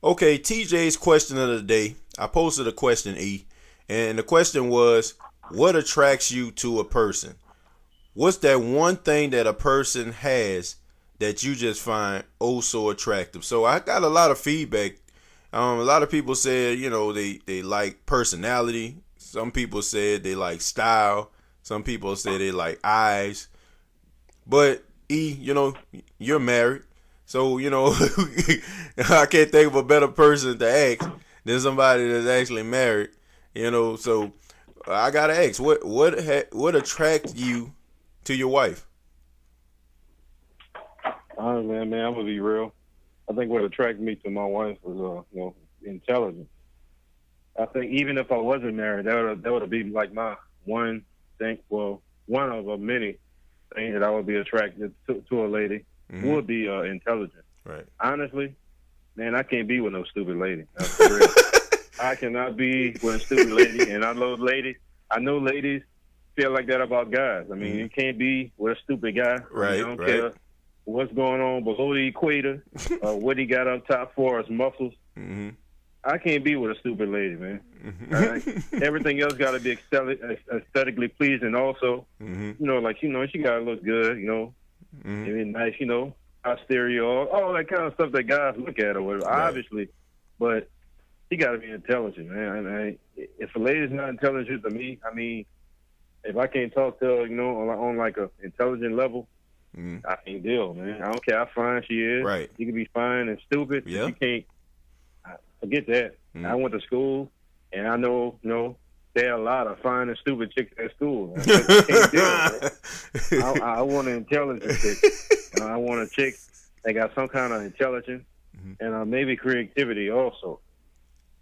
Okay, TJ's question of the day. I posted a question, E, and the question was, what attracts you to a person? What's that one thing that a person has that you just find oh so attractive? So I got a lot of feedback. A lot of people said, they like personality. Some people said they like style. Some people said they like eyes. But E, you're married. So, I can't think of a better person to ask than somebody that's actually married. So I gotta ask, what attracts you to your wife? Honestly, man, I'm gonna be real. I think what attracted me to my wife was, intelligence. I think even if I wasn't married, that would be like my one thing. Well, one of the many things that I would be attracted to a lady would be intelligence. Right. Honestly, man, I can't be with no stupid lady. That's for real. I cannot be with a stupid lady, and I know ladies. I know ladies feel like that about guys. I mean, you can't be with a stupid guy. Right. I don't care what's going on below the equator, what he got up top for his muscles. Mm-hmm. I can't be with a stupid lady, man. Right? Everything else got to be aesthetically pleasing also. She got to look good, maybe nice, posterior, all that kind of stuff that guys look at or whatever, obviously. But she got to be intelligent, man. If a lady's not intelligent to me, I mean, if I can't talk to her, on like a intelligent level, I can't deal, man. I don't care how fine she is. Right. You can be fine and stupid. Yeah. You can't. Forget that. I went to school, and I know, there are a lot of fine and stupid chicks at school. I can't deal, man. I want an intelligent chick. I want a chick that got some kind of intelligence and maybe creativity also.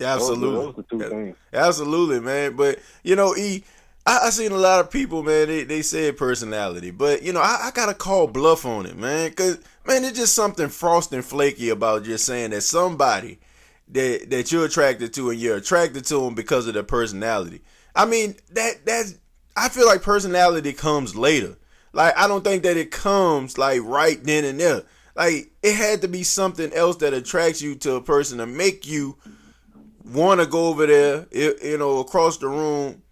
Absolutely. Those are the two things. Absolutely, man. But, E, I seen a lot of people, man, they said personality. But, I got to call bluff on it, man. Because, man, it's just something frost and flaky about just saying that somebody that you're attracted to and you're attracted to them because of their personality. I mean, that's I feel like personality comes later. Like, I don't think that it comes, like, right then and there. Like, it had to be something else that attracts you to a person to make you want to go over there, across the room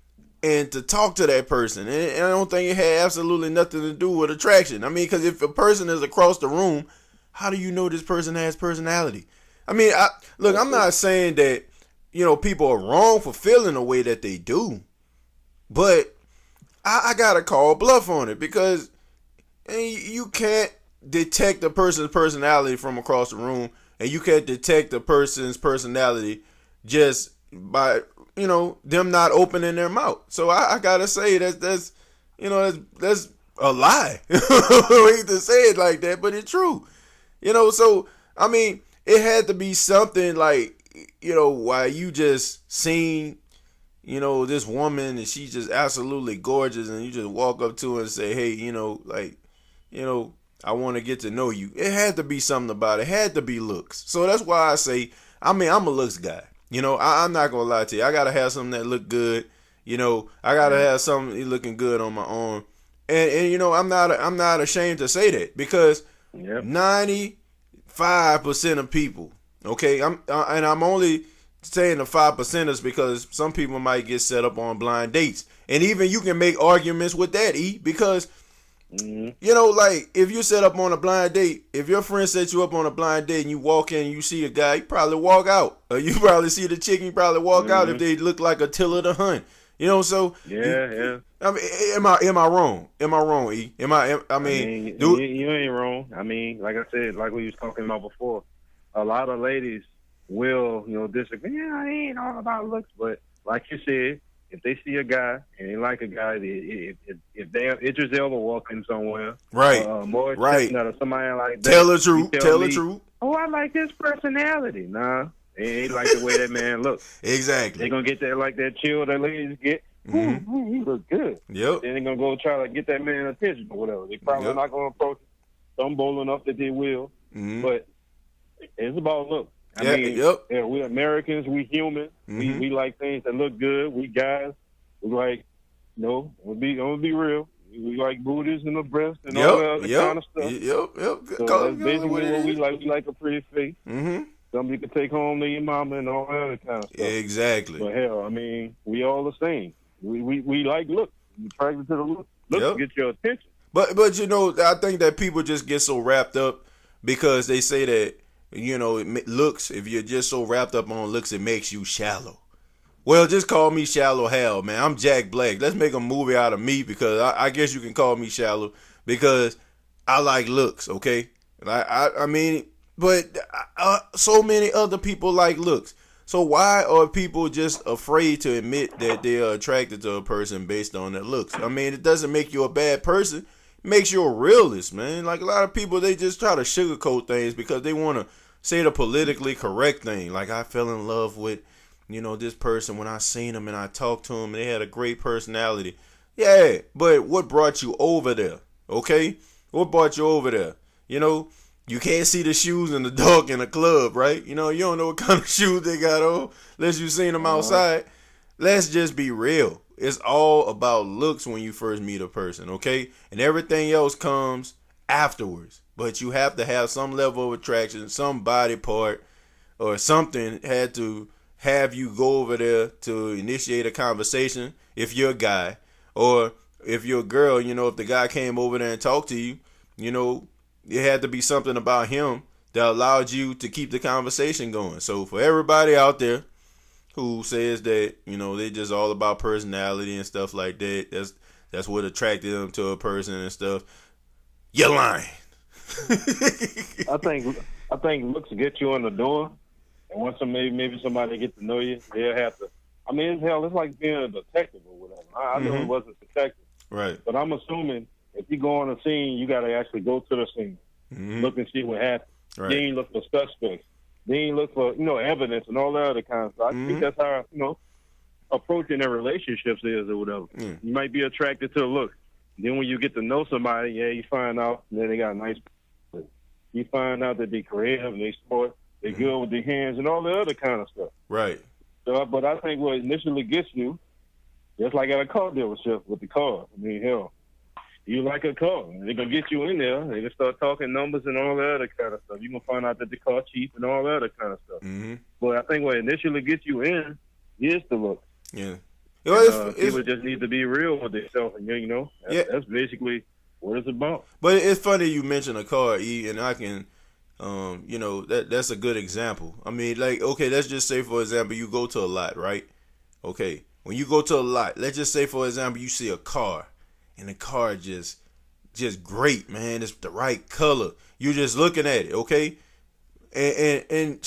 and to talk to that person. And I don't think it had absolutely nothing to do with attraction. I mean, because if a person is across the room, how do you know this person has personality? I mean, I'm not saying that, people are wrong for feeling the way that they do, but I gotta call bluff on it because you can't detect a person's personality from across the room, and you can't detect a person's personality just by, them not opening their mouth. So I gotta say that's a lie. I hate to say it like that, but it's true. So I mean, it had to be something like, while you just seen, this woman and she's just absolutely gorgeous and you just walk up to her and say, hey, I want to get to know you. It had to be something about it. It had to be looks. So that's why I say, I'm a looks guy. I'm not going to lie to you. I got to have something that look good. I got to have something looking good on my arm. And I'm not ashamed to say that because 95% of people, okay, I'm only saying the 5%ers because some people might get set up on blind dates, and even you can make arguments with that, because like if you set up on a blind date, if your friend set you up on a blind date and you walk in and you see a guy, you probably walk out, or you probably see the chick, you probably walk out if they look like Attila the Hun. So yeah. I mean, am I wrong? Am I wrong, E? I mean, you ain't wrong. I mean, like I said, like we was talking about before, a lot of ladies will, disagree. Yeah, I ain't all about looks, but like you said, if they see a guy and they like a guy, if they have Idris Elba walking somewhere, right, Morris right, Chestnut or somebody like that, tell the truth. Tell the truth. Oh, I like his personality. Nah, they ain't like the way that man looks. Exactly. They gonna get that like that chill that ladies get. Ooh, he look good. Yep. Then they're gonna go try to get that man attention or whatever. They probably not gonna approach some bold enough that they will. But it's about look. I mean, yeah, we Americans, we human. We like things that look good. We guys, we like, I'm gonna be real. We like booties and the breasts and all that other kind of stuff. Yep. So that's basically what we like. We like a pretty face. something you can take home to your mama and all that other kind of stuff. Exactly. But hell, I mean, we all the same. We like looks. We attracted to the looks. Looks get your attention. But you know, I think that people just get so wrapped up because they say that, you know, looks, if you're just so wrapped up on looks, it makes you shallow. Well, just call me Shallow Hal, man. I'm Jack Black. Let's make a movie out of me because I guess you can call me shallow because I like looks, okay? I mean, but so many other people like looks. So why are people just afraid to admit that they are attracted to a person based on their looks? I mean, it doesn't make you a bad person. It makes you a realist, man. Like a lot of people, they just try to sugarcoat things because they want to say the politically correct thing. Like, I fell in love with, you know, this person when I seen him and I talked to him and they had a great personality. Yeah, but what brought you over there? Okay? What brought you over there? You know, you can't see the shoes in the dark in a club, right? You know, you don't know what kind of shoes they got on unless you seen them outside. Let's just be real. It's all about looks when you first meet a person, okay? And everything else comes afterwards. But you have to have some level of attraction, some body part or something had to have you go over there to initiate a conversation if you're a guy. Or if you're a girl, you know, if the guy came over there and talked to you, you know, it had to be something about him that allowed you to keep the conversation going. So for everybody out there who says that, you know, they just all about personality and stuff like that, that's what attracted them to a person and stuff, you're lying. I think looks get you in the door, and once maybe somebody get to know you, they'll have to. I mean, hell, it's like being a detective or whatever. I know it wasn't a detective, right? But I'm assuming if you go on a scene, you got to actually go to the scene, look and see what happened. Right. Then you look for suspects. Then you look for evidence and all that other kind of stuff. I think that's how approaching their relationships is or whatever. You might be attracted to the look. Then when you get to know somebody, you find out that they got a nice. You find out that they're creative, they smart, they're good with their hands, and all the other kind of stuff. Right. So, but I think what initially gets you, just like at a car dealership with the car. I mean, hell, you like a car, they're gonna get you in there. They gonna start talking numbers and all that other kind of stuff. You're gonna find out that the car's cheap and all that other kind of stuff. But I think what initially gets you in is the look. Yeah. People just need to be real with themselves, and that's basically what it's about. But it's funny you mention a car, E, and I can, that's a good example. I mean, like, okay, let's just say, for example, you go to a lot, right? Okay, when you go to a lot, let's just say, for example, you see a car, and the car just great, man. It's the right color. You're just looking at it, okay? And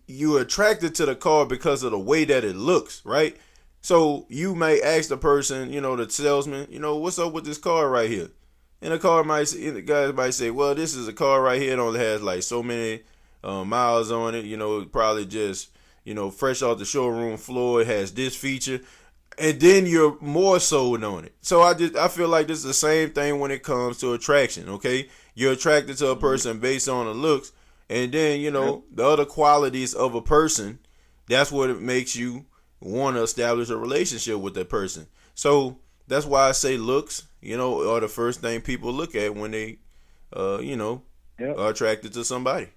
you're attracted to the car because of the way that it looks, right? So you may ask the person, the salesman, what's up with this car right here? And the guy might say, well, this is a car right here. It only has like so many miles on it. Probably just, fresh off the showroom floor. It has this feature. And then you're more sold on it. So I feel like this is the same thing when it comes to attraction, okay? You're attracted to a person based on the looks. And then, the other qualities of a person, that's what it makes you want to establish a relationship with that person. So that's why I say looks, are the first thing people look at when they, are attracted to somebody.